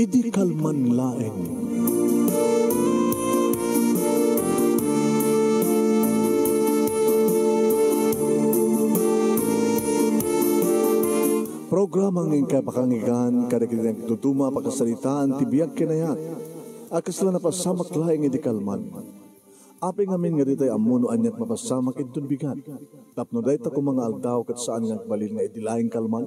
Idi kalman laeng. Programa ng kapakangigan kada kinang tutuma pagkasalitaan tibiyag kinayat. Akas lang napasamak laeng idi kalman. Api ngamin nga ditay amuno anyat mapasamak itun bigat. Tapno dayta ko mga aldaw kat saan nga balil nga idi laeng kalman.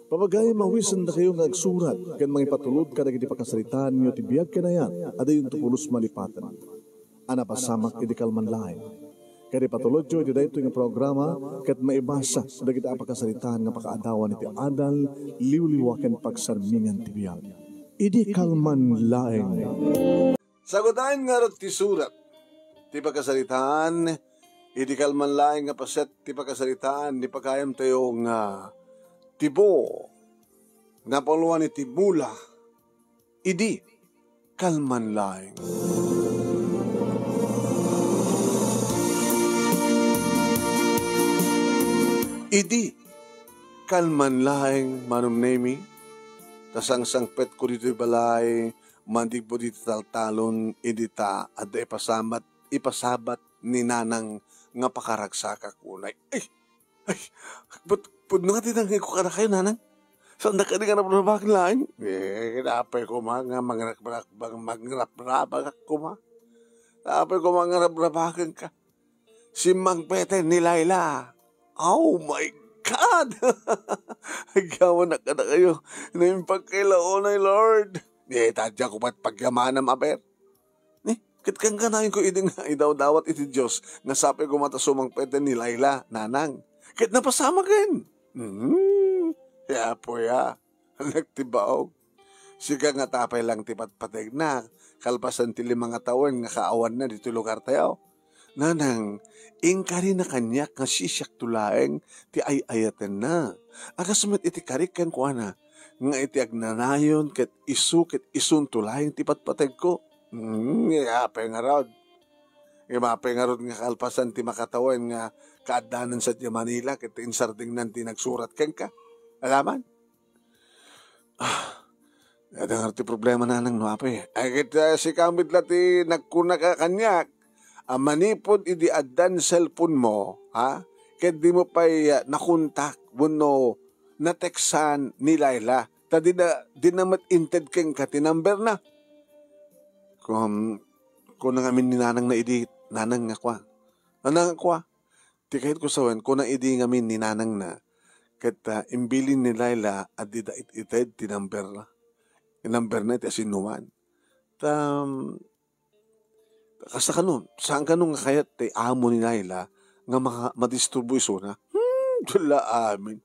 Papagay mawisan na kayo nga agsurat kan mga ipatulod kada idi pagkasalitaan nyo tibiyag kinayat. Ada yung tupulos malipatan. Ana pasamak idi kalman laeng. Kaya patulod jo, ito dahito yung programa, kat maibasa, sudah kita apakasalitaan ng pakaadawan iti adal, liwliwakan pagsarmingan tibiyag. Idi kalman laeng. Sagutan nga ron ti surat, ti pagkasalitaan, idi kalman laeng nga paset, ti pagkasalitaan, di pagkayam tayo nga tibo, nga paluan iti mula, idi kalman laeng. Idi, kalman laeng manumnemi, tasang sangpet ko dito balay, mandig po dito taltalon, idita, at ipasabat ni nanang nga pakaragsaka kunay. Ay, ba't nga tinangin ko ka na kayo, nanang? Saan na ka na nababakin laeng? Napay ko mga magrap-rabag ko ma. Napay ko mga rap-rabagan ka. Si Mang Pete ni Laila. Oh my God! Agawan na ka na kayo. Nang pagkailaonay, Lord. Tadya ko ba't pagyamanam, aber? Katkang kanayin ko iding idaw-dawat iti Diyos. Nasabi ko matasumang pwede ni Laila, nanang. Kit napasama kin. Ya po ya. Nagtibaw. Siga nga tapay lang tipat pateg na. Kalpasan ti 5 taon nga kaawan na dito lugar tayo. Nanang, ingkari na kanyak nga sisyak tulaeng ti ay-ayaten na. Akasumit iti karikan ko na, nga iti agnanayon ket isun tulaeng ti patpateg ko. Yapay nga rod. Yapay nga rod nga kalpasan ti makatawan nga kaadanan sa Manila ket insarding nan ti nagsurat ken ka. Alaman? Nga ti problema nanang no apay. Ay ket si kamit lati nagkuna ka kanyak. Manipod idi adan cellphone mo, ha? Kaya di mo pa'y nakontak, buno, nateksan ni Laila. Ta di na matinted keng katinumber na. Kung nangamin ni nanang na idi, nanang nga kwa. Nanang nga kwa. Di kahit ko sawan, kung nang idi ngamin ni nanang na, kaya imbilin ni Laila, at di da ited, tinumber na. Tinumber na, iti asinuman. Kasta kanon, saan kanon nga kayat tay amo ni Laila nga madisturbo iso na? Dula amin.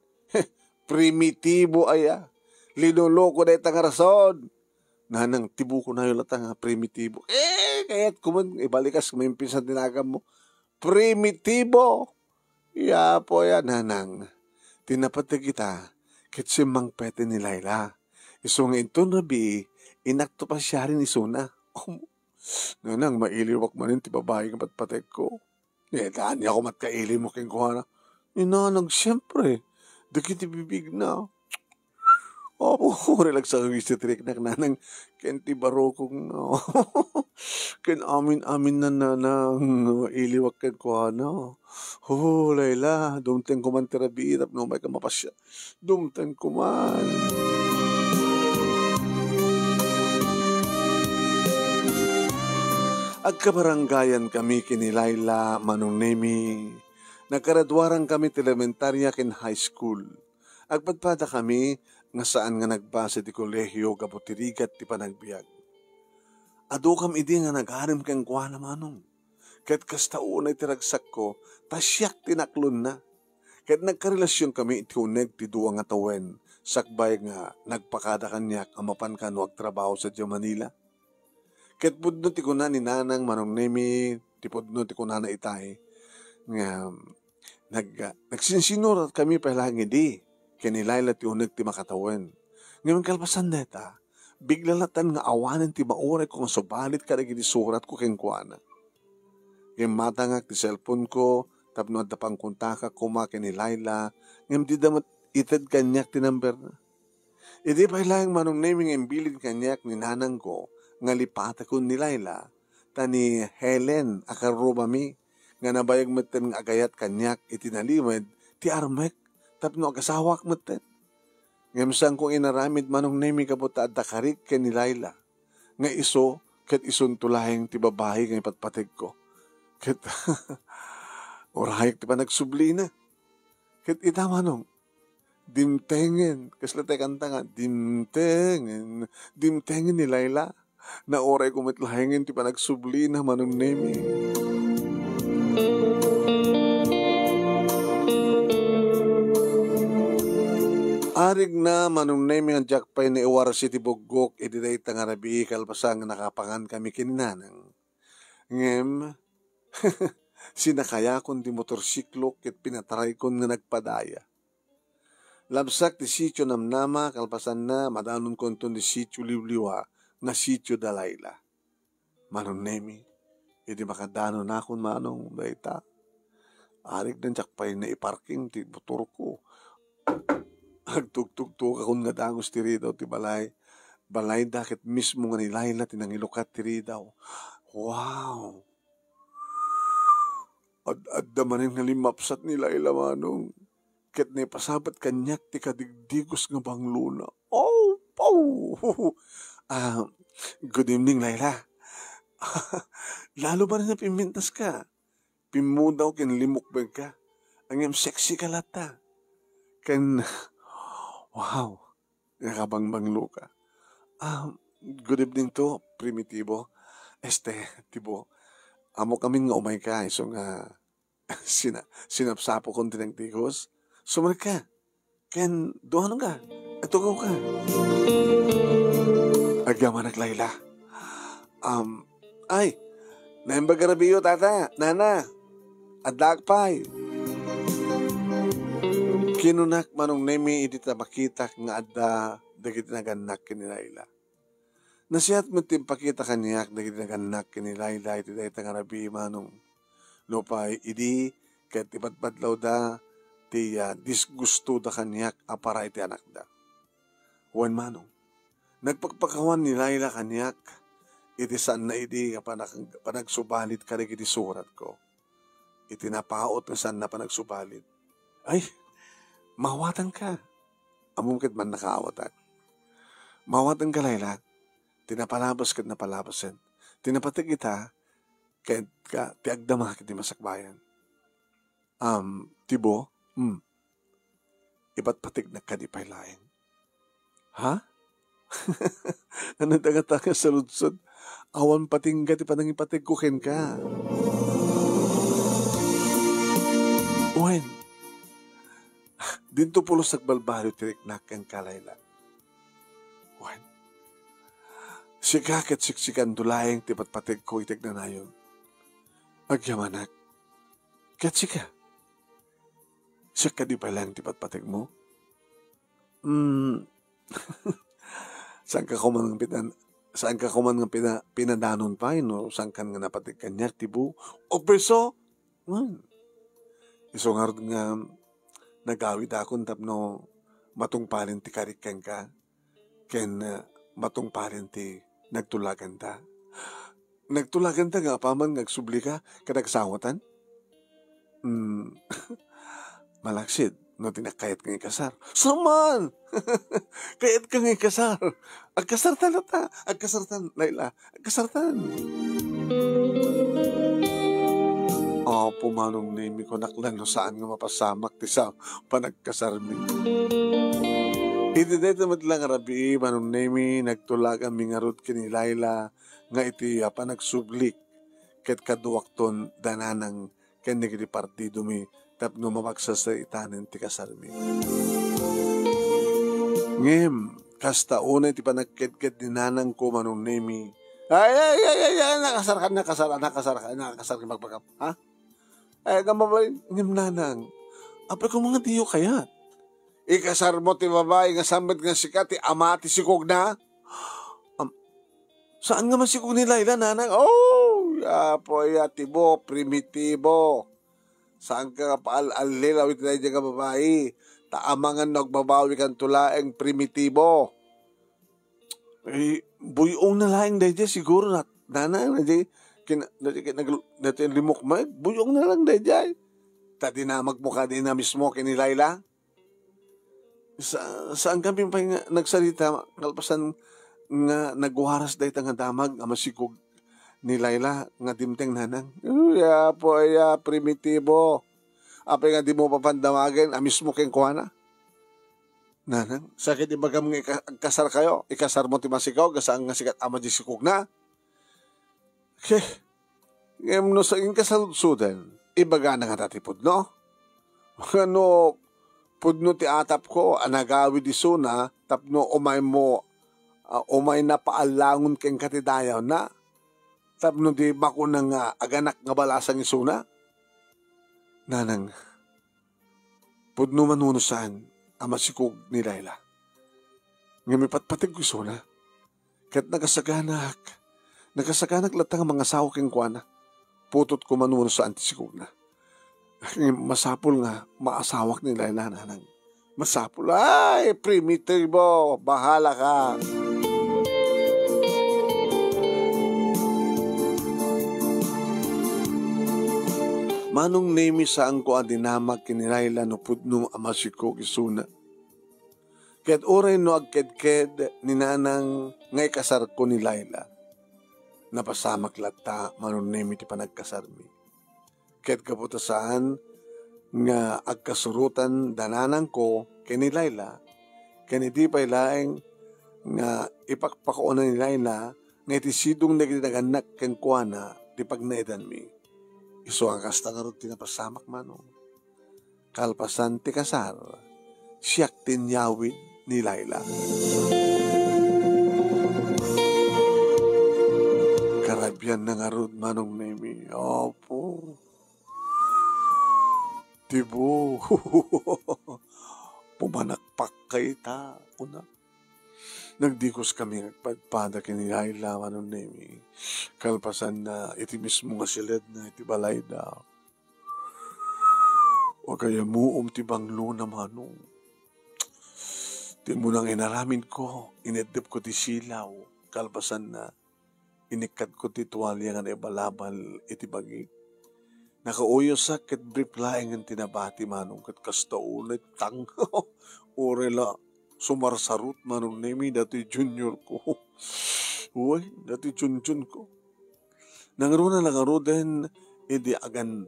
Primitibo aya. Linoloko na itang rason. Nanang tibo ko na yung latang primitibo. Kayat kuman, ibalikas may pinsan tinagam mo. Primitibo. Ya po yan, nanang. Tinapat kita, kitsi Mang Pete ni Laila. Iso nga ito nabi, inakto pa siya rin iso na. Nanang, mailiwak manin ti babae nga patpatek ko. Daan niya ako matkaili mo king kuha na. Nanang, siyempre, dagiti bibig na. Relax sa wisit-rik na nanang, kenti baro kong na. Ken amin na nanang, mailiwak ken kuha na. Laila, dumten kuman terabirap, no may kamapasya. Dumten kuman. Agkabaranggayan kami kini Laila manunemi. Nagkaradwarang kami ti elementarya ken high school. Agpadpada kami nga saan nga nagbase ti kolehiyo kaputirigat ti panagbiag. Adu kam idi nga nagharim ken kuana manong. Ket kastaunay ti ragsak ko, tasyak tinaklon na. Ket nagkarelasyon kami iti uneg ti duwa nga tawen. Sakbay nga nagpakada kanyak amapan kanwag trabaho sa Manila. Ket pudno ti kuna ni nanang manunemi, ti pudno ti kuna na itay. Nga nagsinsinurat kami palang idi. Kini Laila ti uneg ti makatawen. Ngayon kalpasan deta, biglalatan nga awanan ti mauray ko nga subalit ka naging surat ko ken kuana. Ngayon matangak ti cellphone ko, tapno at napang kuntaka kuma kini Laila, ngayon di damat ited kanyak ti number na. Idi pa lang manong naming imbilin kanyak ni nanang ko, nga lipata ko ni Laila, tani Helen akarubami, nga nabayag maten nga agayat kanyak itinalimed, ti armek, tapno agasawak maten. Ngamsang kong inaramid manong naming kabuta at dakarik ken ni Laila, nga iso, ket ison tulahing ti babae nga ipatpatig ko. Ket, orahayag ti pa nagsubli na. Ket ita manong, dimtengen, kasla tayo kanta nga, dimtengen ni Laila, na oray kumitlahingin ti pa nagsubli na manong nemi. Arig na manong nemi ang jakpay ni Iwar City Bugok, ididay tangarabi kalpasang nakapangan kami kinanang. Ngem, sinakaya kon di motorsiklo ket pinataray kon nga nagpadaya. Labsak ti sityo namnama kalpasan na madanon kon ton di sityo liwliwa na sityo Dalayla. Manong nemi, idi makadanon na akong manong dayta. Arig na jakpay na iparking ti motor ko. Agtugtugtug akong nga dangos ti ridaw ti balay. Balay dakit mismo nga ni Laila tinangilukat ti ridaw. Wow! Ad-adda manin nga limapsat ni Laila manong. Ket na pasabat kanyak ti kadigdigos nga bangluna. Oh! Oh! Good evening, Laila. Lalo ba rin na pimintas ka? Pimudaw ken limukbeg ka. Ang sexy ka lata. Ken, wow! Nakabangbanglo ka. Good evening to, Primitibo. Tibo. Amo kami nga umay ka, so nga sinapsapo kong tinagtigos. Sumar ka. Ken, doon ka. Atugaw ka. Agyaman at Laila. Ay, naimbagarabiyo, tata, nana, adakpay. Kinunak manong nemi iti makita nga adda dagiti naganak kini Laila. Nasiyat mo timpakita kanyak dagiti naganak kini Laila iti dayta nga rabi manong lupay idi ket ipatpatlaw da ti disgusto da kanyak apara iti anak da. Wan manong nagpagpakawan ni Laila kanyak iti saan na idi panagsubalit karig iti surat ko. Iti napaot na saan na panagsubalit. Ay, mawatan ka. Amungkit man nakaawatan. Mawatan ka, Laila. Tinapalabas kat napalabasan. Tinapatig kita, kahit ka, tiagdama kat di masakbayan. Tibo, ipatpatig na kadipay laing. Ha? Ano taga-taga sa lutsod? Awan patingga, ti panang ipatig kukin ka. Uwen, dinto pulos nagbalbalo tiriknak kang kalayla. Uwen, sikakit siksikan dulayang tipatpatig ko itig na nayon. Agyamanak, kat sika. Sika di pa lang tipatpatig mo? Saan ka kuman ng pinadanon pa, no? Saan ka nga napatig kanyak, tibo? O preso? Isungarod nga nagawid akong tapno matungpalin ti karikan ka. Ken matungpalin ti nagtulagan ta. Nagtulagan ta nga paman ngagsubli ka kadagsawatan? Malaksid. No, tinakayat kang ikasar. Saman! Kayat kang ikasar. Agkasartan na ta. Agkasartan, Laila. Agkasartan. Pumanong nimi ko naklan no saan nga mapasamak ti sa panagkasarmi. Iti dito matlang rabi, manong nimi, nagtulag ang mingarot kini Laila nga iti panagsublik ket kaduwakton dananang kenigri partido mi tapno mamagsas sa itanin ti kasarmi. Ngem, kasta una iti panagket-ket ni nanang ko manong nemi. Ay, nakasar ka magpagap. Ha? Ay, gamabalin, ngem nanang. Apay ko mga diyo kayat. Ikasar mo ti babae nga sambat nga sikat, ti ama ti sikog na. Saan nga man sikog ni Laila, nanang? Oh, apoy, tibo, primitibo. Saan ka paal-alilaw iti na ka babae? Taamangan nagbabawi kang tulaeng primitibo. Buyong na lang dahil siguro na nanang natin limok mo, buyong na lang dahil. Tadi na magmukha din na mismo kini Laila. Saan kami pa nagsalita, kalpasan nga naguharas dahil nga damag, ang masikog ni Laila, nga dimteng nanang. Primitibo. Apay nga di mo papandamagin, ang mismo keng kuha na. Nanang, sakit ibagam nga ikasar kayo, ikasar mo ti masikaw, gasaan nga sikat ama di sikog na. Ngayon no sa inkasaludsudan, ibaga na nga tatipod, no? Ano, pudno ti atap ko, anagawi di suna, tapno umay na paalangon keng katidayaw na, tapno di bako na nga aganak nga balasang isuna. Nanang, pudno manunusan, ama sikog ni Laila. Nga may patpatig ko isuna, kat nagasaganak latang mga sao keng kuana, putot ko manunusan ti sikog na. Masapul nga, maasawak ni Laila, nanang. Masapul, ay, primitibo, bahala ka. Manong nemi saan ko adinamag kini Laila no pudno amasiko isuna. Ket oray no agked-ked ni nanang ngay kasar ko ni Laila. Napasamak latta manong nemi ti panagkasarmi. Ket kaputasaan nga agkasurutan dananang ko kini Laila, kani di pay laeng nga ipakpako na ni Laila nga iti sidong nagdaganak ken kuana ti pagnaidan mi. Iso ang kasta nga rin tinapasamak manong. Kalpasan ti kasar, siyak tinyawid ni Laila. Karabyan na nga rin manong nemi. Opo. Tibo. Pumanakpak kay ta. Una. Nagdikos kami nagpadpada kini Laila manong nemi. Kalpasan na iti mismo nga silid na iti balay da. O kaya muom ti banglo na manong. Ti mo nang inaramin ko, inedip ko ti silaw. Kalpasan na inikat ko ti tuwalya nga naibalabal iti bagi. Nakauyo sa ket brief laeng ang tinabati manong ket kasta ulit tang. Orela sumarsarut manong nemi dati junior ko. Uy, dati junjun ko. Nangaro din edi agan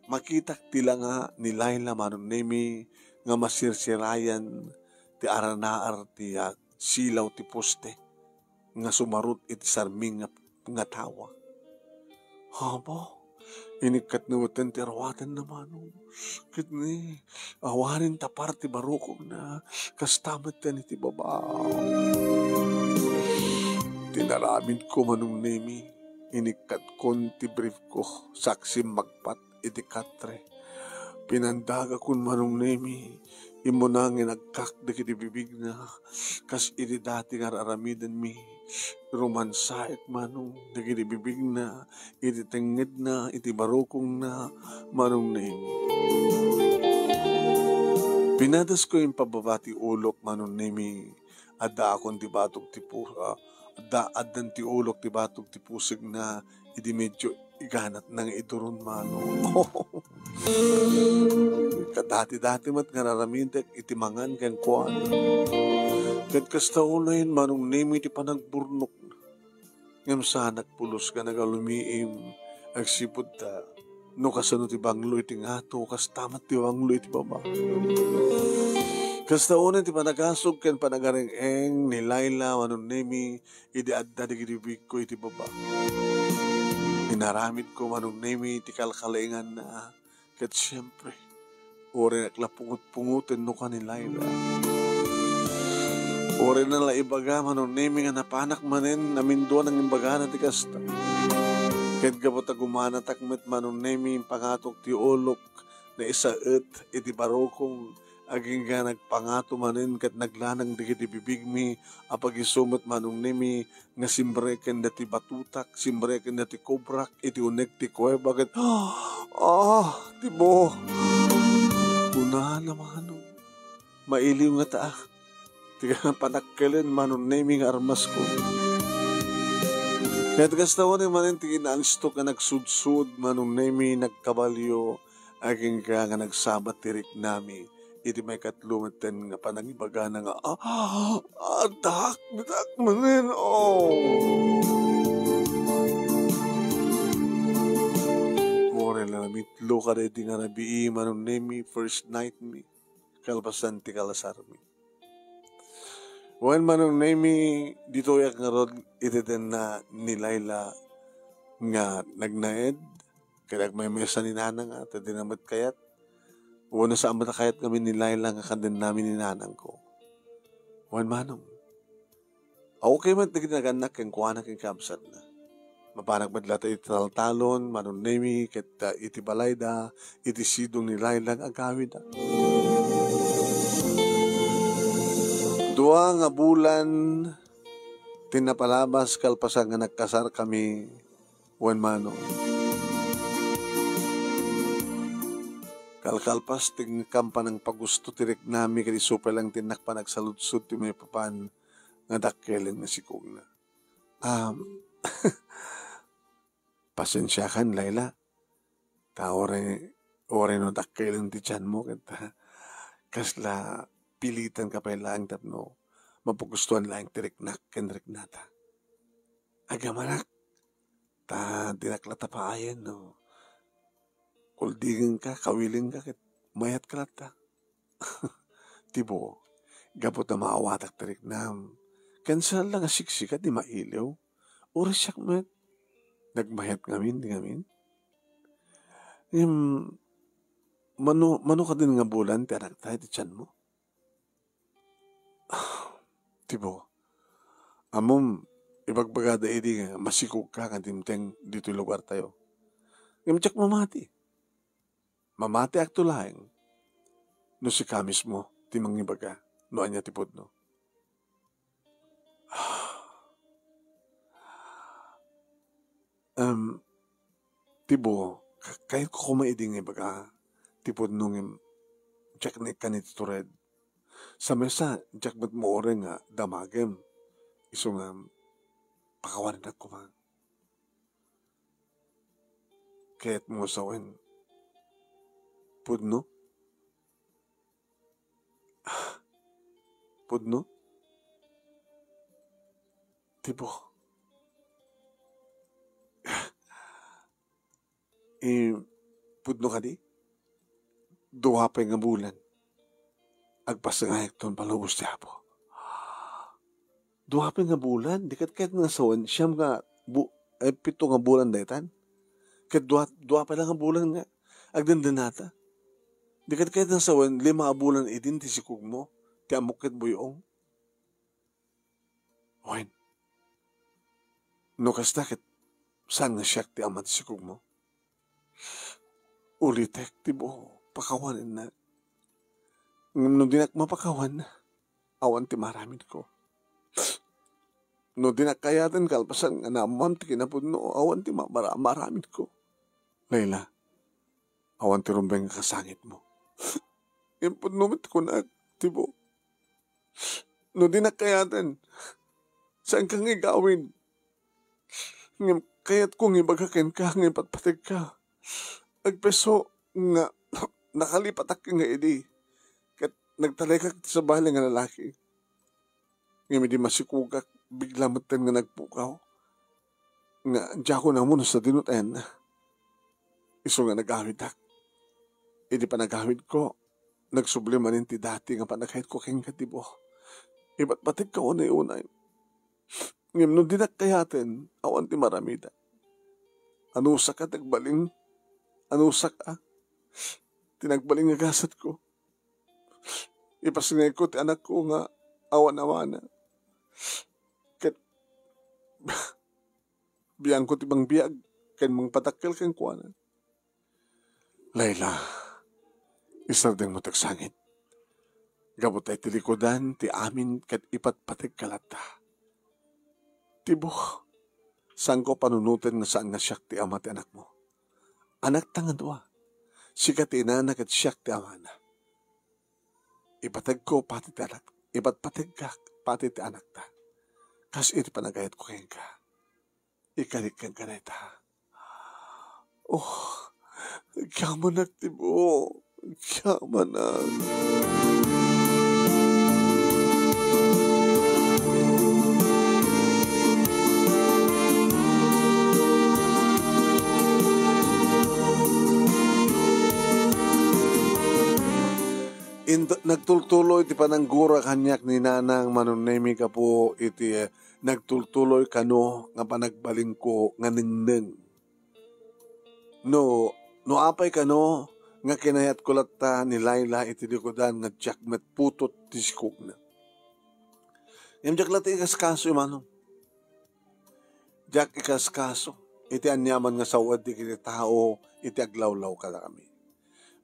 makitak tila nga ni Laila manong nemi nga masirsirayan ti aranaar ti silaw ti poste nga sumarut iti sarming nga tawa. Habo, inikat na watan ti arawatan naman. Kit ni, awarin tapar ti barukog na kastamat yan iti baba. Tinaramin ko manong nemi, inikat kon ti brief ko, saksi magpat iti katre. Pinandaga kun manong nemi, imo nang inagkak da kiti bibig na, kas iti dati nga aramidan mi, romansaik manong, da kiti bibig na, iti tenged na, iti barukong na, manong nemi. Pinadas ko yung pababati ulok manong nemi, adda akong ti batog ti addan ti ulok ti batog ti pusig na, iti medyo iganat nang iduron manong. Kadati-dati mat nga naramintek iti mangan ken kuan. Ket kasta unayin manong nemi ti panagburnok na. Ngam sa nagpulos ka nagalumiim agsipod ta no kasano ti banglo iti ngato kas tamat ti banglo iti baba. Kasta unayin ti panagasog ken panagaring-eng ni Laila manong nemi iti adda di gidibig ko iti baba. Inaramid ko manong nemi ti kalkalingan na ket siyempre ore naklapungot-pungutin no ka ni Laila. Ore na la ibaga manong nemi nga napanak manen naminduan ng imbaga na ti kasta. Ket gabot agumana takmet manong nemi pangatok ti olok na isaet iti barokong aging nga nagpangato manen ket naglanang digiti bibigmi apag isumot manong nemi nga simbreken dati batutak, simbreken dati kobrak, iti unek ti kuweba ket tibo. Una naman, mailiw nga taa. Ti panakkelin manon naming armas ko. Kaya't kastawan ni manin ti kinalisto ka nagsudsud manon naming nagkabalyo aging ka nga nagsabat tirik nami. Iti may katlumatan nga panangibaga na nga, dak manin, More lang mitlo ka rin nga nabii manon nami first night mi. Kalpasan ti kalasar mi. Wen manong nami dito yak nga rod ititen na ni Laila nga nagnaed kaya may mesa ni Nanang at dinamat kayat una sa amat kayat kami ni Laila nga kandin namin ni Nanang ko. Wen manong okay man naginaganak yung kuhanak yung kabsat na mapanag madlata italtalon manong nami ket iti balayda iti sidong ni Laila nga agawid da. Dua nga bulan tinapalabas kalpasan nga nagkasar kami wen mano. Kalkalpas tingkam pa ng pagusto tirik nami kadi super lang tinak pa nagsaludsud ti may papan nga dakkelin nga sikog na. Pasensya kan Laila. Ore no dakkelin ti tiyan mo kita. Kasla pilitan ka pa lang tapno mapugustuhan lang tiriknak kenrik nata. Agamanak ta dinaklata pa ayan no. Kuldigin ka, kawiling ka, ket mayat ka lata. Tibo, gapot na maawatak tirik nam. Kansal lang asiksikat di mailaw. Oras met. Nagmayat ngamin, di ngamin. Mano ka din nga bulan, ti anak tayo, ti tiyan mo. Tibo, amom, ibagbagada edi nga, masikog ka kantimteng dito lugar tayo. Ngamitsak mamati. Mamati ak tulaeng. No si kamis mo, timang ibaga, no anya tipod no. Tibo, kahit ko kumaiding ibaga, tipod nung jack na kanit tured. Sa mesa, jack ba't mo ore nga damagem. Iso nga, pakawanan na kumang. Kaya't mo sawen, pudno? Pudno? Tibo. Pudno ka di? Duha pa nga bulan. Agpasangayag ton palubos ti Apo. Duha pa nga bulan, di kat nga sawan, siyam nga, pito nga bulan daytan. Kat duha pa lang nga bulan nga, agdandanata. Di kat nga sawan, 5 bulan idin ti sikug mo, ti amukit buyong. Oin, no kasta kat, saan nga siyak ti amat sikug mo? Ulitek, tibo, pakawanin na. No dinak mapakawan, awan ti maramid ko. No dinak kayatan kalpasan nga naman ti kinapudno, awan ti maramid ko. Layla, awan ti rumbeng kasangit mo. Yung pudno ko na, tibo. No dinak kayatan, saan kang igawin? Kaya't kung ibagakin ka, ngayon patpatig ka. Agpeso nga nakalipatak ka nga edi. Nagtalay ka sa bahay nga lalaki. Ngayon di masikugak, bigla matan nga nagpukaw. Nga, diya ko na muna sa dinutan. Iso nga nag-awid ak. E di pa nag-awid ko, nagsublimanin ti dati nga panagkahit ko king katibo. Iba't batik ka unay-unay. Ngayon, nung dinakayatin, awan ti maramida. Anusak ka, tagbaling. Anusak ka. Tinagbaling agasat ko. Ipasingay ko ti anak ko nga awan-awana. Kat biyang ko ti bang biyag ken mang patakkel ken kuanan. Layla, isar din mo tagsangit. Gabot ay tilikodan ti amin kat ipatpatig kalata. Tibo, saan ko panunutin nga saan nga siyak ti ama ti anak mo? Anak tangadwa, sikat ti inanak at siyak ti ama na. Ipatag ko pati ti anak ipatpatid ka, pati ti anak ta. Kas iti panagayat ko kayo ka. Ikalik kang kaneta. Oh, kamanak tibo. Kamanak. Nagtultuloy iti pananggura kanyak ni nanang manunemi ka po iti nagtultuloy kano nga panagbalin ko nga ningning. No apay kano nga kinayat ko latta ni Laila iti likodan nga Jack met putot tiskog na. Yung Jack latta ikaskaso yung manong. Jack ikaskaso iti anyaman nga sawad di kiti tao iti aglawlaw ka na kami.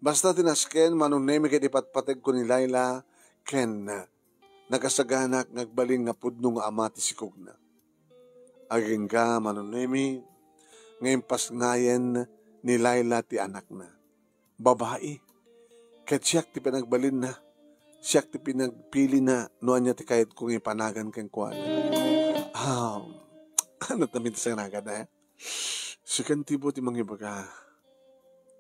Basta tinasken, manunemi kaya ipatpateg ko ni Laila, ken nagasaganak nagbaling nga pudno nga amati sikog na. Aging ka, manunemi, ngayon pasngayen ni Laila ti anak na. Babae, ket siyak ti pinagbalin na, siyak ti pinagpili na, noan niya ti kahit kung ipanagan keng kuwan. Ano tamit sa naga na sikan tibo ti mangibaga.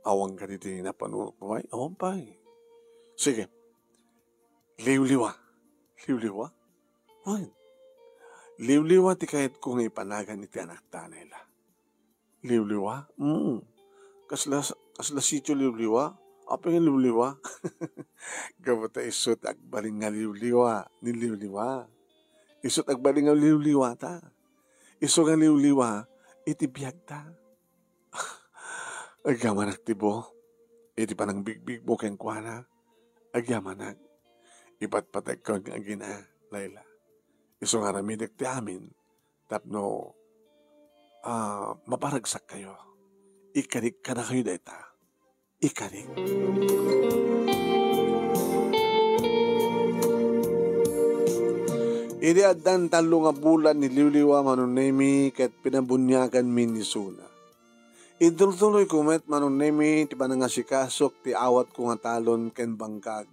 Awang ka dito napanunok mo ay? Awang pa eh. Sige. Liwliwa. Liwliwa? Ay. Liwliwa ti kahit kung ipanagan iti anak ta nila. Liwliwa? Kasla sityo liwliwa? Apa nga liwliwa? Gabata isot agbaling nga liwliwa. Ni liwliwa. Isot agbaling nga liwliwa ta. Iso nga liwliwa iti biyag ta. Agyamanak tibo, iti panang bigbig mo keng kuwana. Agyamanak, ipatpatag ko ang agina, Laila. Iso nga ramidik ti amin, tapno, maparagsak kayo. Ikarik ka na kayo deta. Ikarik. Iti adan talo nga bulan ni Liwliwa manunemi ket pinabunyagan min ni Suna. Idultuloy kumet manunemi ti panangasikasok ti awat ko nga talon ken bangkag.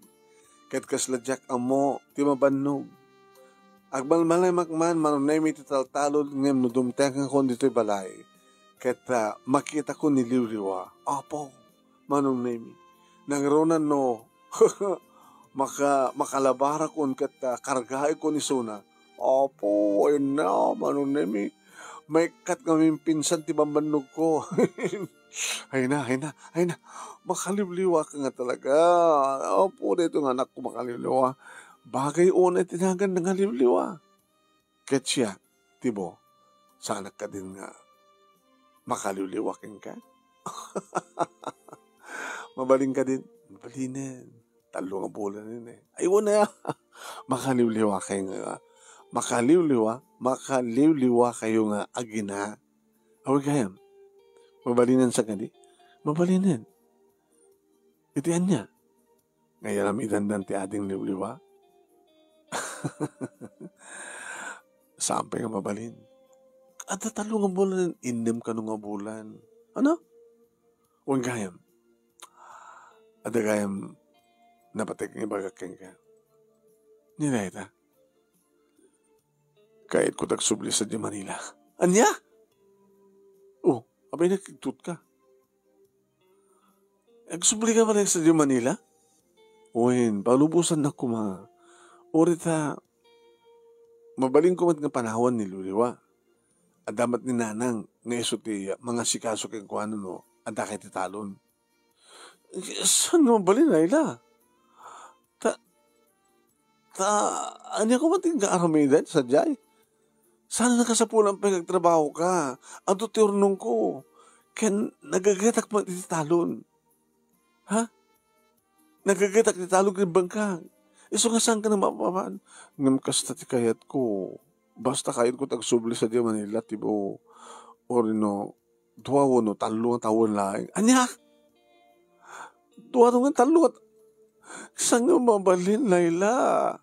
Ket kasladyak amo ti mabannog. Agbalmalay makman manunemi ti taltalon ngem no dumtengan kon dito'y balay. Ket makita ko ni Liwliwa. Apo, manunemi. Nangronan no makalabara kon ket kargahay ko ni Suna. Apo, ayun na manunemi. May kat kami pinsan ti bambanog ko. Ay na. Makaliwliwa ka nga talaga. Opo, dito nga anak ko makaliwliwa. Bagay una tinagan ng kaliwliwa. Ket siya, tibo, sa anak ka din nga makaliwliwa ka. Mabaling ka din. Mabalinin. Talo nga bulan din eh. Ayun na. Makaliwliwa kayo nga. Makaliwliwa kayo nga agina. Awag kayam. Mabalinan sa kadi. Mabalinan. Itian niya. Ngayon ang idandan ti ading liwliwa. Sampay nga mabalin. At talo nga bulan. Indem ka nga bulan. Ano? Awag kayam. At kayam napatek ng ibagakeng ka. Nilayta. Kahit ko tagsubli sa di Manila. Anya? Oh, abay nagtut ka. Nagsubli ka pala sa di Manila? Uwin, palubusan na kuma. Orita, mabaling kumat nga panahon ni Liwliwa. Adamat ni Nanang, nga iso ti mga sikaso keng kuano no, ada kay ti talon. Saan nga mabalin, Laila? Anya ko mating ka-aramidan sa jay? Sana nakasapulang pagtrabaho ka. Ang tuturnong ko. Ken nagagatak mo iti talon. Ha? Nagagatak iti talon ng bangkang. Iso nga saan ka na mapapan? Ngam kasta ti kayat ko. Basta kayat ko tagsubli sa di Manila, tibo. Orino, duwawo no, talo nga tawon lang. Anya? Duwawo nga talo. Saan nga mabalin, Laila?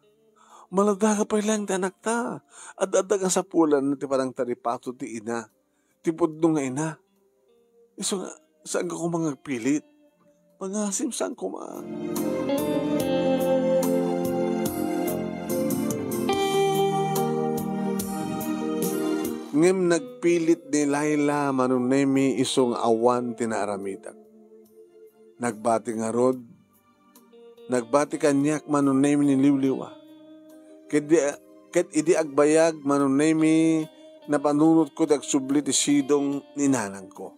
Maladaga pa lang ti anak ta. At adaga sa pulan ti parang taripato ti ina. Ti pudno nga ina. Iso nga, saan ka kumang pilit? Pangasim saan kumang? Ngem nagpilit ni Laila manunemi isong awan tinaaramidak. Nagbati nga rod, nagbati kanyak manunemi ni liwliwa. Ket idi agbayag manunemi na panunod ko dag subli ti sidong ni nanang ko.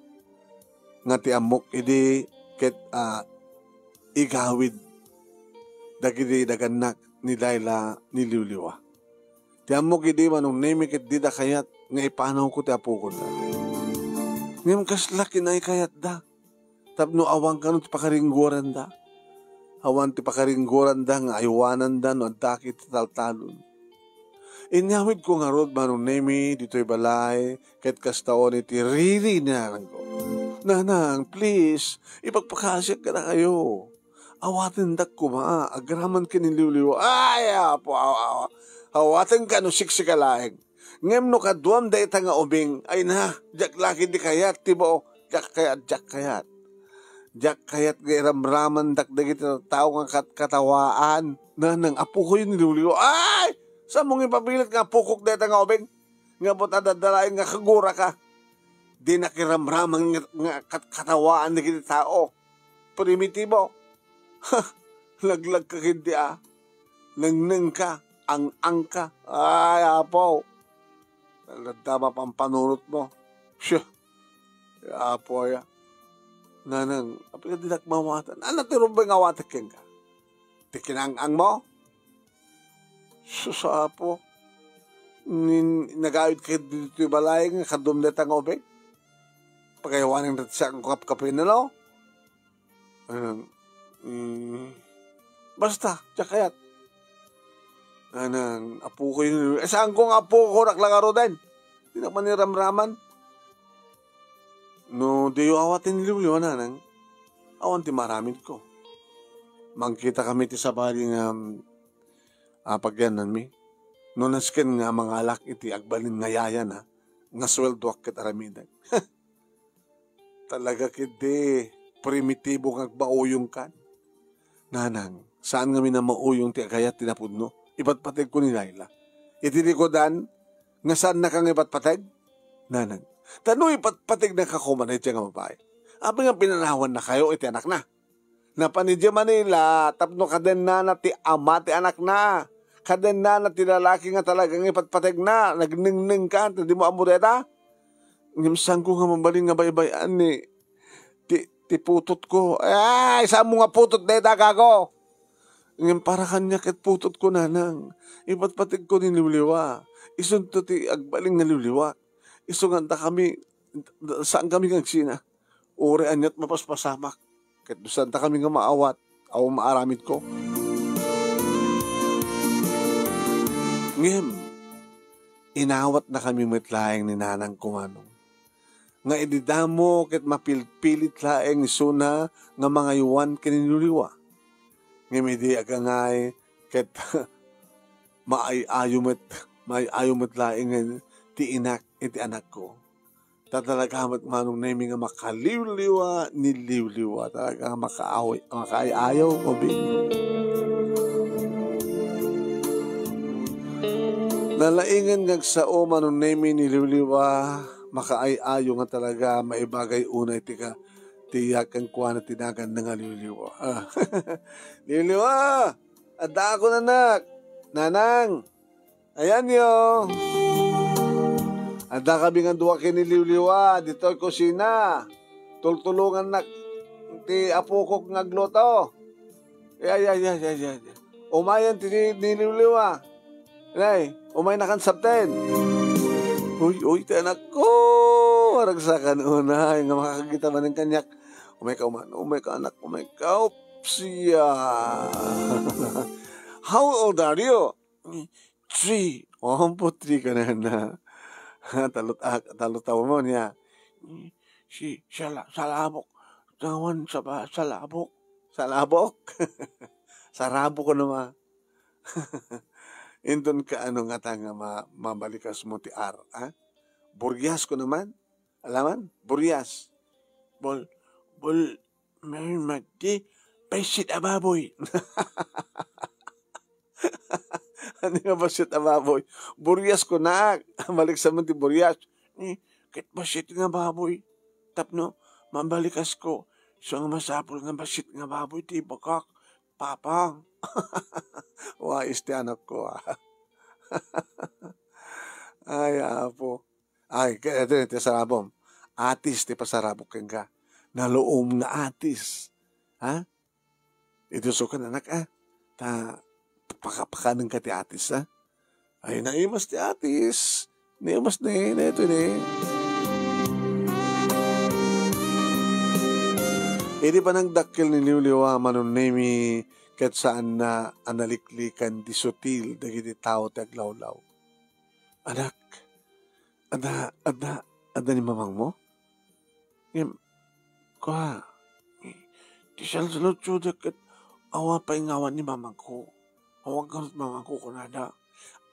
Nga ti amok idi ket igawid dagiti daganak ni Laila ni liwliwa. Ti amok idi manunemi ket di da kayat nga ipanaw ko ti apo ko da. Ngem kasla kinay kayat da. Tapno awang kanot pakaringgoran da. Awan ti pakaringgoran da nga aywanan da no adaki ti taltalon. Inyawid ko nga rod manunemi dito'y balay ket kastaon iti riri ni nanang ko. Nanang, please, ipagpakasyak ka na kayo. Awatin dak ko agraman kiniliwliw. Ay, apo, awatin ka no siksikalaeng. Ngem no kaduam da ita nga ubing, ay na, jak laki di kayat, tibo, jak kayat. Jak kayat nga iramraman dak dagiti tao nga katawaan. Nanang, apo ko yun niliwliw. Ay! Sa mong ipapilit nga pukok da ita nga ubing, nga buta dadalain nga kagura ka. Di nakiramraman nga katawaan na kiti tao. Primitibo. Laglag ka hindi Nangnang ka. Ang ka. Ay, apo. Tama pang panunot mo. Siya. Apo ya. Nanang, apika di nakmawatan. Ano tirubay nga watakin ka? Tikinang mo? Susa apo. Nagawid ka dito yung balay nga kadumdet ang obeng. Pagayawanin natin siya ang kapkapin na no? Basta, tsakayat. Anang, apo ko yun. Saan kong apo ko naklangaro din? Hindi na maniramraman. No, di yung awatin niliwliwan nanang. Awan ti maramit ko. Mangkita kami ti sabari nga pagyanan mi. No nasken nga mga alak iti agbalin nga yayan nga sweldoak ket aramidan. Talaga kiti primitibo nga agbauyong kan. Nanang, saan nga na mauyong ti agayat tinapudno? Ipatpateg ko ni Laila. Iti likodan, nga saan na kang ipatpateg? Nanang, tano ipatpateg na kakumanay tiya nga babae. Abi nga pinanawan na kayo, iti anak na. Napanidya Manila, tapno kaden na ti ama ti anak na. Kaden na ti lalaki nga talagang ipatpateg na. Nagningning ka, di mo amureta? Ngimsang ko nga mabaling nga baybayan ni ti putot ko. Ay, saan mo nga putot deta kako? Ngim para kanya ket putot ko nanang. Ipatpateg ko ni liwliwa. Isunto ti agbaling nga liwliwa. Isunganda kami, saan kami nga sina? Uri anyat mapaspasamak. Ket dusan ta kami nga maawat. Aw maaramid ko. Ngem, inawat na kami metlaeng ni nanang kumanong. Nga ididamo ket mapilpilit laeng ni suna nga mga yuwan kininuliwa. Ngem idi agangay ket maayayomet laeng ti inak iti anak ko. Tatalagamat manong nemi nga makaliwliwa niliwliwa. Talaga makaayaw ko bin. Nalaingan ngag sao manong nemi niliwliwa. Makaayayo nga talaga maibagay unay tika tiyak ang kuha na tinagan na nga liwliwa. Liwliwa! Ada ako nanak! Nanang! Ayan yo! Ada kami nga duwa kiniliwliwa, dito ay kusina. Tultulungan na ti apo ko nga gluto. Ay. Umayan ti niliwliwa. Nay, umay na kan sapten. Uy, ti anak ko. Maragsakan una, nga makakagita man ng kanyak. Umay ka anak, umay ka. Siya. How old are you? 3. Oh, 3 ka na. Talot tawa mo niya. Salabok. Tawan salabok. Salabok? Sarabo ko naman. Indon ka nga tanga mabalikas mo ti ar. Buryas ko naman. Alaman? Buryas. May magdi. Paisit ababoy. Ano nga ba sit ababoy? Buryas ko na. Balik sa Montiborias. Kit basit nga baboy. Tapno, mambalikas ko. So nga masapol nga basit nga baboy, ti bakak. Papang. Wais ti anak ko. Ay, apo. Ay, ito ti sarabom. Atis ti pasarabok kang ka. Naloom nga atis. Ha? Ito so ka anak ta pakapakanan ka ti atis Ay, naimas ti atis. Naimas na ito Hindi pa nang dakil ni Liwliwa manon nemi kat saan na analiklikan di sutil dagiti tao ti aglawlaw. Anak, ada ni mamang mo? Kwa, di salsalot suda kat awa pa ingawan ni mamang ko. Awag ka mamang ko kunada.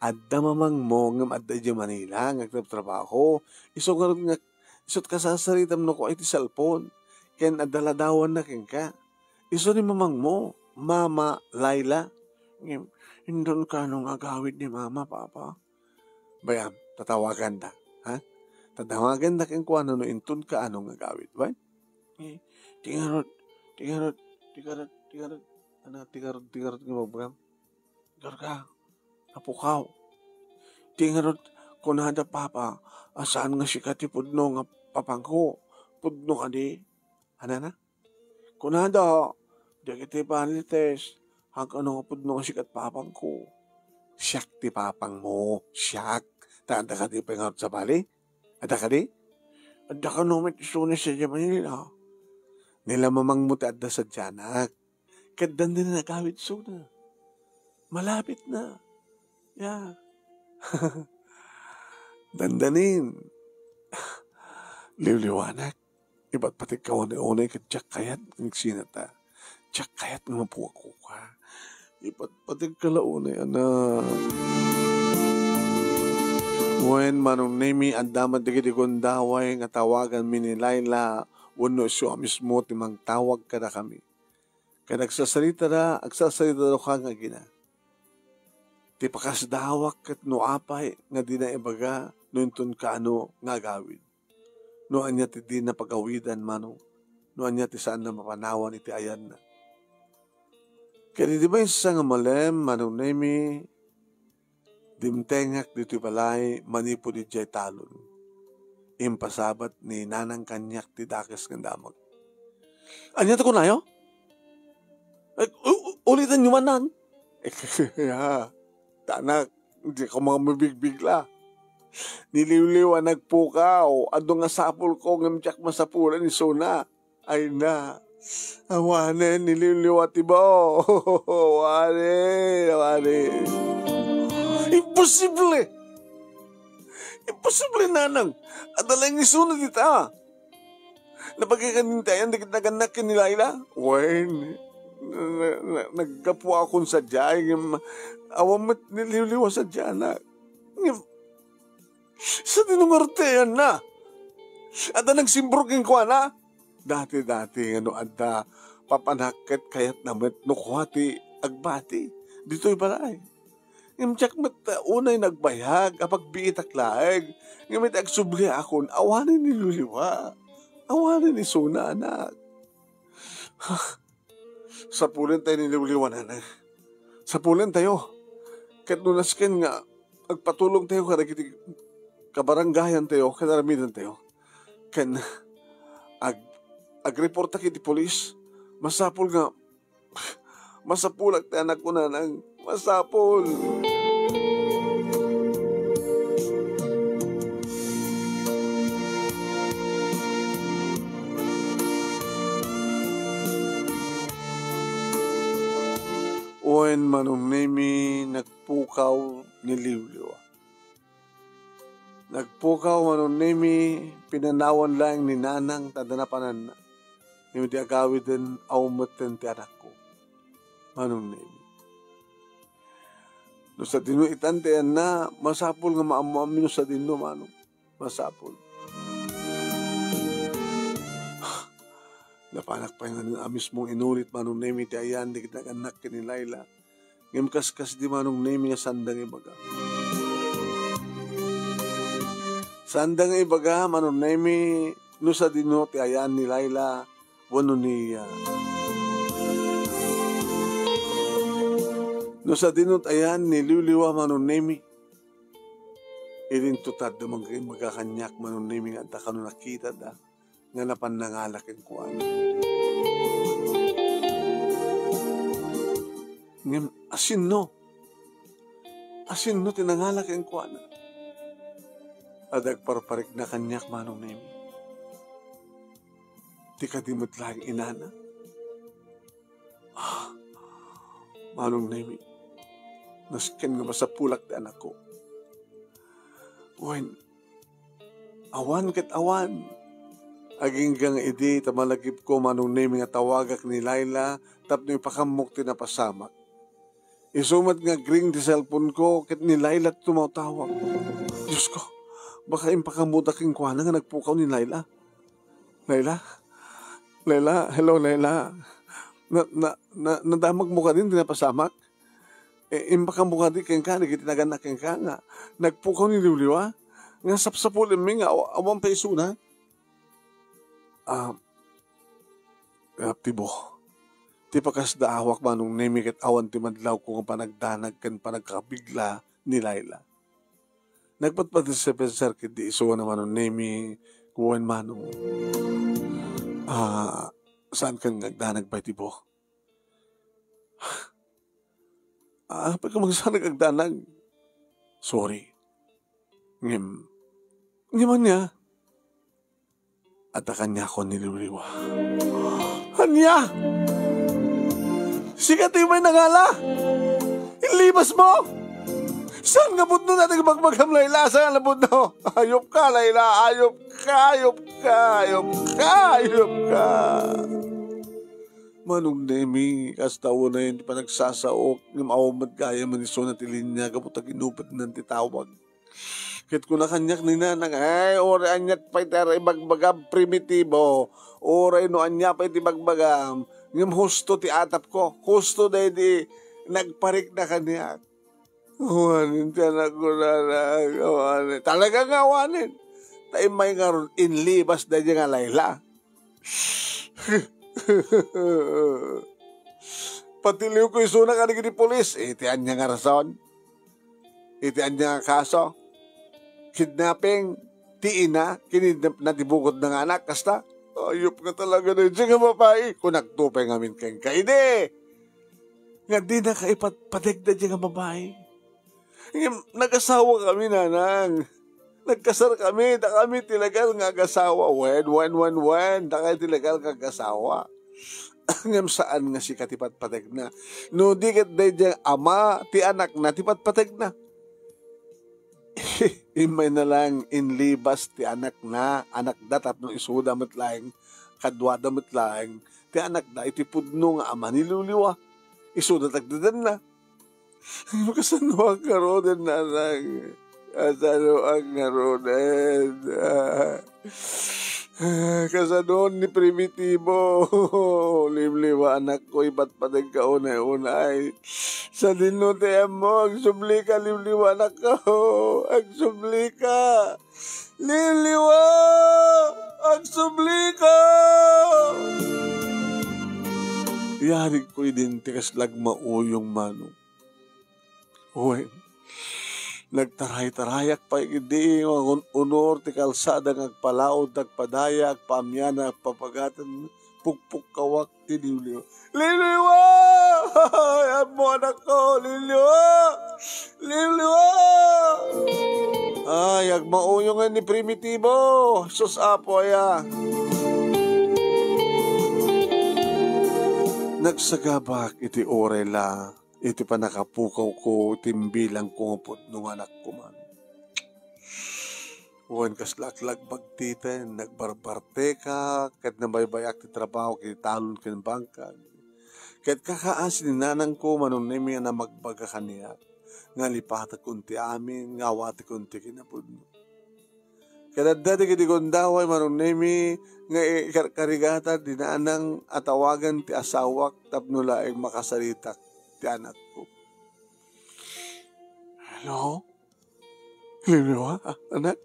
Adda mamang mo ngam adda di Manila ngagtrabaho. Isot ka sasaritam no ko ay ti cellphone. Ken adaladawan na ken ka. Iso ni mamang mo, Mama Laila. Hindon ka nung agawid ni Mama, Papa. Bayam, tatawagan da. Ha? Tatawagan da ken kuha no intun ka anong agawid. Bay? Tigarot nga magbagam. Tigar ka. Napukaw. Tigarot kunada, Papa. Asaan nga sikat ipudno nga papangko. Pudno ka di. Ano na? Kunada, di kita panites, hanggang ano nga pudno nga sikat papang ko. Siyak ti papang mo, siyak. Tanda ka di pengarot sa bali? Ada ka di? Ada ka nomit isunis sa Manila. Nila mamang mo ti adda sa tiyanak. Kadan din na nagawit suna. Malapit na. Yeah. Dandanin. Liwliwanak. Iba't pati kawan-unay ka tsak kayat nagsinata. Tsak kayat nga mapuwa ko ka. Iba't pati kalaunay, anak. When manong nemi ang damat digit-igon daway nga tawagan mi ni Laila wano siya mismo timang tawag ka na kami. Kaya agsasalita na ka nga gina. Ti pakas dawak kat no apay nga di na ibaga nuntun ka ano nga gawin. No anya ti di na pagawidan mano. No anya ti saan na mapanawan iti ayan na. Kaya di ba isa nga malem manong nemi dimtengak dito balay manipo di jay talon. Impasabat ni nanang kanyak ti dakes ng damag. Anya ta kunayo? Ulitan nyo man nan. Tanak, hindi ka mga mabigbigla. Niliwliwa nagpukaw. Ado nga sapul ko ng tiyak masapulan ni Sona. Ay na. Awanin, niliwliwa tiba. Awanin. Imposible. Imposible, nanang. Adalay ni Sona dita. Napagkakanintayan, dikit naganak ni Laila. Wen, nagkapo akong sadya. Awamat nililiwa sadya na. Sa dinungartean na. At nagsimbrugin ko na. Dati-dati, adda, papanakit kayat namat nukwati agbati. Dito'y balay. Ngimtsak mat unay nagbayag, apag biitak laeg. Ngimit agsubli akon, awanin ni Luliwa. Awanin ni Sona, anak. Sapulan tayo ni Luliwa, anak. Sapulan tayo. Kat nunaskin nga, agpatulong tayo kadagiti kabaranggayan tayo, kanaramidan tayo. Kan, agreport ta kiti polis, masapul nga, masapulak tayo anak ko na nang masapul. Oen manong nemi nagpukaw ni Liwliwa. Nagpukaw manong nemi pinanawan lang ni nanang tadanapanan na. Hindi agawid din awmaten ti anak ko. Manong nemi. No sa dino itantean na masapul nga maamuamin sa dino manong. Masapul. Napanak pa yung amis mong inulit manong nemi ti ayan di kita anak ni Laila. Ngam kaskas di manong nemi nga sandang ibaga. Sandang ibaga manunemi no sa dino ti ayan ni Laila wano niya. No sa dino ti ayan ni Liliwa manunemi. Irin tutad na magakanyak manunemi nga ta kanu nakita da nga napan nangalakin ko ano. Ngem asin no tinangalakin ko ano. Adag parparik na kanyak manong nemi. Di ka dimot lang inana. Manong nemi. Nasken nga ba sa pulak di anak ko. Wen, awan ket awan. Aging gang idi tamalagip ko manong nemi nga tawagak ni Laila tapno ipakamok tinapasamak. Isumat nga gring di cellphone ko ket ni Laila tumatawag. Diyos ko. Baka impakamudaking kuha na nga nagpukaw ni Laila. Laila? Hello Laila. Nadamag mo ka din, dinapasamak. Impakamu ka din, keng ka, nagitinagan na keng ka nga. Nagpukaw ni Liwliwa. Nga sapsapulin mi nga, awang peso na. Tibo. Ti pakas daawak manong nemi ket awan ti madlaw ko nga panagdanag ken panagkabigla ni Laila. Nagpatpati sa pensar kit di iso naman ng nemi kuwan manong. Saan kang nagdanag pa itibo? Pag ka magsanag nagdanag. Sorry. Ngiman niya. At kanya ko nililiwa. Hanya! Sikat yung may nangala! Ilibas mo! Saan nga budno natin magmagham Laila? Saan nga budno? Ayop ka, Laila. Ayop ka. Manong nemi, kastawo na yun, pa nagsasaok, ng awamad kaya maniso na tilinya, kaputag inupad ng titawag. Kahit ko na kanyak ni nanang, ore anyat pa itara ibagbagam primitibo, ore no anya pa itibagbagam, ngam husto ti atap ko, husto na di nagparik na kanyak. Awanin tiyan ako na awanin. Talagang awanin. Tayo may nga inlibas na dyan nga Laila. Patiliw ko isuna ka ni polis. Itian niya nga rason. Itian niya nga kaso. Kidnapping. Tiina. Kinidnap na tibukod ng anak. Kasta. Ayop nga talaga na dyan nga babae. Kung nagtupay ngamin kayong kaide. Nga di na kaipatig na dyan nga babae. Nag-asawa kami, nanang. Nagkasar kami. Da kami tilagal nga agasawa. When. Da kayo tilagal nga agasawa. Ngam saan nga si katipat-patag na. No, di kat day dyan ama, ti anak na, tipat-patag na. Imay na lang inlibas ti anak na. Anak da, tapno isuda matlaing. Kadwa da matlaing. Ti anak da, itipudno nga ama niluliwa. Isuda tagdadan na. Kasano ang karoden na lang. Kasano ang karoden. Kasano ni Primitibo. Limliwa anak ko, iba't patag ka unay-unay. Sa dinute mo, agsubli ka, limliwa anak ko. Agsubli ka. Limliwa! Agsubli ka! Yari ko idintikas lagmauyong manong. Uy, nagtaray-tarayak pa hindi yung unor ti kalsada ngagpalaod, nagpadayak, pamyana, papagatan, pukpuk kawak, tiliw-liw. Liliwa! Yan mo anak ko, liliwa! Liliwa! Ay, agmauyong ni Primitibo. Sus apo ya. Nagsagabak iti orela. Iti pa nakapukaw ko, timbilang ko ngapot nung anak ko man. Uwan kaslaklag bagtitan, nagbarbarte ka, kahit nabaybayak ti trabaho, kahit talon ka ng bangkag. Kahit kakaas ni nanang ko, manunimi na magbaga kaniya, nga lipata kunti amin, nga wati kunti kinapudno. Kaya dati kiti kundaway, manunimi, nga karigata, dinanang atawagan ti asawak, tapnulaing makasalitak. Ti anak ko. Hello? Liliwa, anak?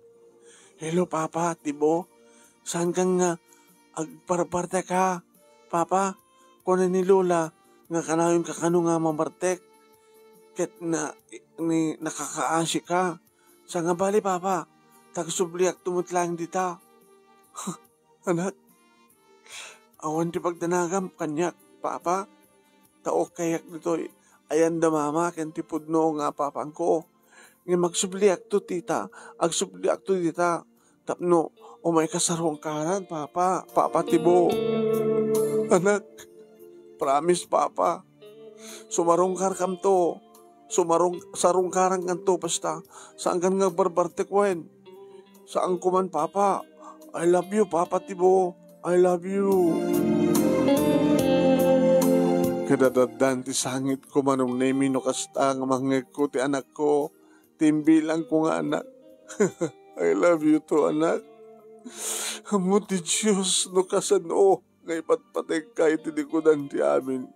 Hello, Papa, tibo. Saan kang nga agparaparte ka? Papa, kung ni Lola, nga kanayon ka kano nga mamartek. Ket na nakakaasi ka. Sa nga bali, Papa, tagsubliak tumutlang dita. Anak, awan ti pagdanagam kanyak, Papa. Taok kayak dito, ayan da mama, ken ti pudno nga papang ko. Nga magsubliak to tita, agsubliak to dita. Tapno, may kasarong karan, Papa. Papa tibo. Anak, promise, Papa. Sumarungkar kam to. Sarungkarang kan to, basta. Saan kan nga barbarte kwen? Saan ko man, Papa? I love you, Papa tibo. I love you. Kadadadan ti sangit ko manong nemi no kasta nga mangeg ko ti anak ko. Timbilang ko nga anak. I love you to, anak. Amo ti Diyos no kasano nga ipatpatay ka itinikudan ti amin.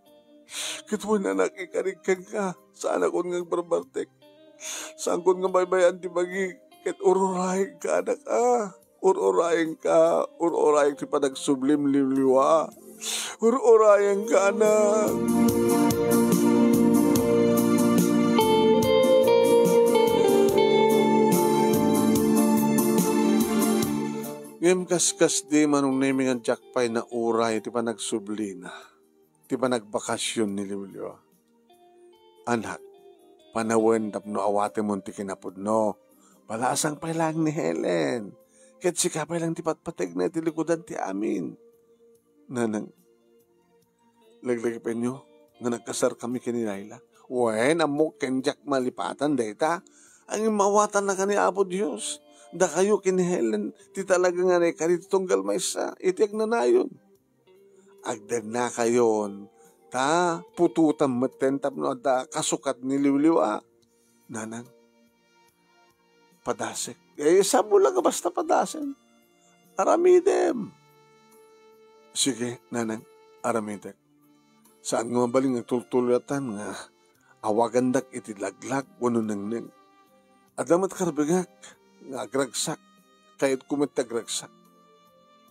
Kitwan anak ikarigkan ka. Saan ako nga barbartek? Saan ko nga baybayan ti bagi? Ket ururahin ka, anak Ururahin ka. Ururahin ti panagsublim liwliwa. Ururahin ka, anak. Ngem kaskas di manong naming ang jakpay na uray ti pa nagsublina, ti pa nagbakasyon ni Liwliwa. Anak, panawen tapno awate mo ti kinapudno, palasang pa lang ni Helen, ket si kapay lang ti patpateg na ti likudan ti amin. Nanang, laglagi pa nyo, nga nagkasar kami kini Laila. Wen, amok kenjak malipatan data, ang mawatan na kani Apo Diyos. Da kayo kini Helen, ti talaga nga na karit tunggal maysa, itiag na nayon. Agdag na kayon, ta pututan matentap no da kasukat ni Liwliwa. Nanang, padasek. Sabo lang basta padasen. Aramidem. Sige, nanang, aramidem. Saan nga mabaling ang tultulatan nga, awagandak iti laglag, wano nang. Adamat karabagak, nga agragsak, kahit kumitagragsak.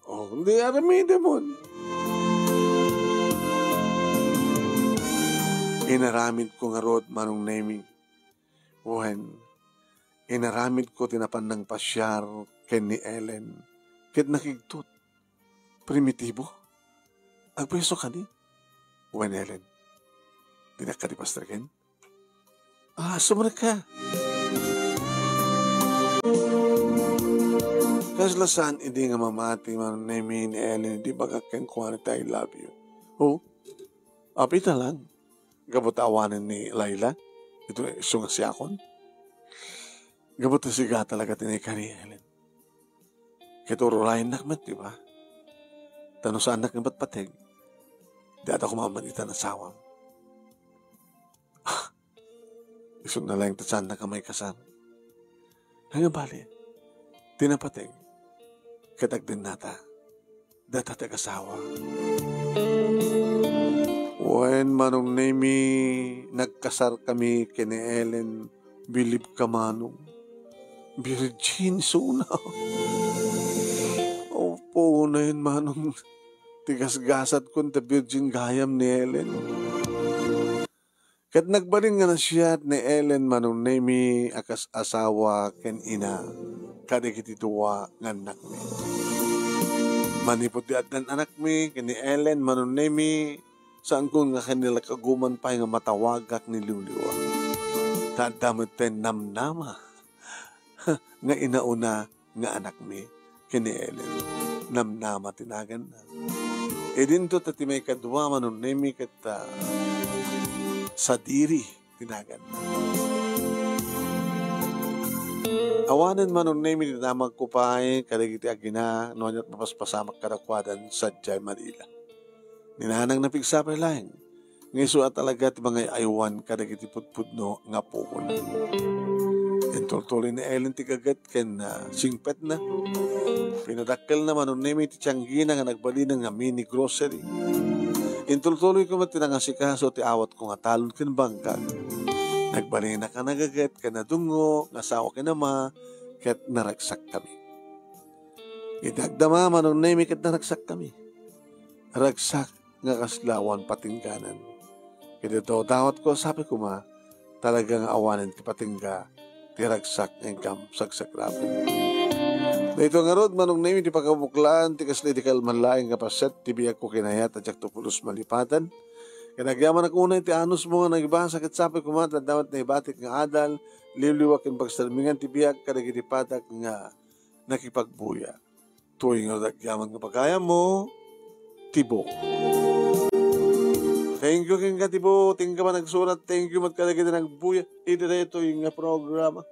Hindi aramide mo. Inaramid ko nga rod manong naming. When inaramid ko tinapan ng pasyar ken ni Ellen, ket nakigtot. Primitibo. Agpeso ka ni? When Ellen, dinakadipastraken? Sumunod ka. Kaslasan, hindi nga mamati man namin ni Ellen, di ba kakeng kuwanita, I love you. Apita lang. Gabutawanan ni Laila. Ito iso nga siya akon. Gabuta siga talaga tinika ni Ellen. Kituro lain nakmat, di ba? Tano sa anak ng batpateg. Di ata kumamanita na sawam. Iso na lang tatsan na kamay kasam. Hanggang bali, tinapateg. Katagdin nata, datatag asawa. When manong nami nagkasar kami kini Ellen, bilib ka manong, virgin suna. Opo na yun manong, tigasgasat kong ta virgin gayam ni Ellen. Kat nagbaling nga na siya ni Ellen manong nami akas asawa ken ina. Kadikitituwa ng anak mi. Manipot di at ng anak mi, kini Ellen, manunemi, saan ko nga kanila kaguman pa nga matawagak ni Liwliwa. Tadamot ten namnama. Nga inauna nga anak mi, kini Ellen. Namnama tinagan na. E dinto tati may kadwa manunemi kata sadiri tinagan na. Awanan manong name ni damag kupay kadagiti agina no anyat mapaspasamak kadakwadan sa Jai Manila. Ninanang napigsapay lang. Ngayon at talaga ti mga aywan kadagiti putpudno nga po ko na. Entultuloy ni Ellen ti kagat ken singpet na. Pinadakkel na manong name ti Tianggina nga nagbali nga mini grocery. Entultuloy ko matinangasikaso ti awat ko nga talon ken bangkag. Nagbali na ka nagagat, ka nadungo, nasawa ka nama, kat naragsak kami. Idagdama manong naimikit na ragsak kami. Ragsak nga kaslawan patingganan. Kito dawat ko, sabi ko talagang awanin ti patingga, ti ragsak ng kam sagsakrapin. Dito nga rod, manong naimi ti pagkabuklaan, ti kasli di kalmanlaing kapaset, ti biyak ko kinayat at jak tupulos malipatan. Kinagyaman ako unay ti anos mo nga nagibang sakit sabi ko tadawat na ibatik nga adal, liwliwak yung pagsalmingan ti biyak, kadagitipatak nga nakipagbuya. Tuwing nga nagyaman nga pagkaya mo, Tibo. Thank you, King Katibo. Tingka pa nagsulat. Thank you, magkalagay na ng buya. Ito yung programa.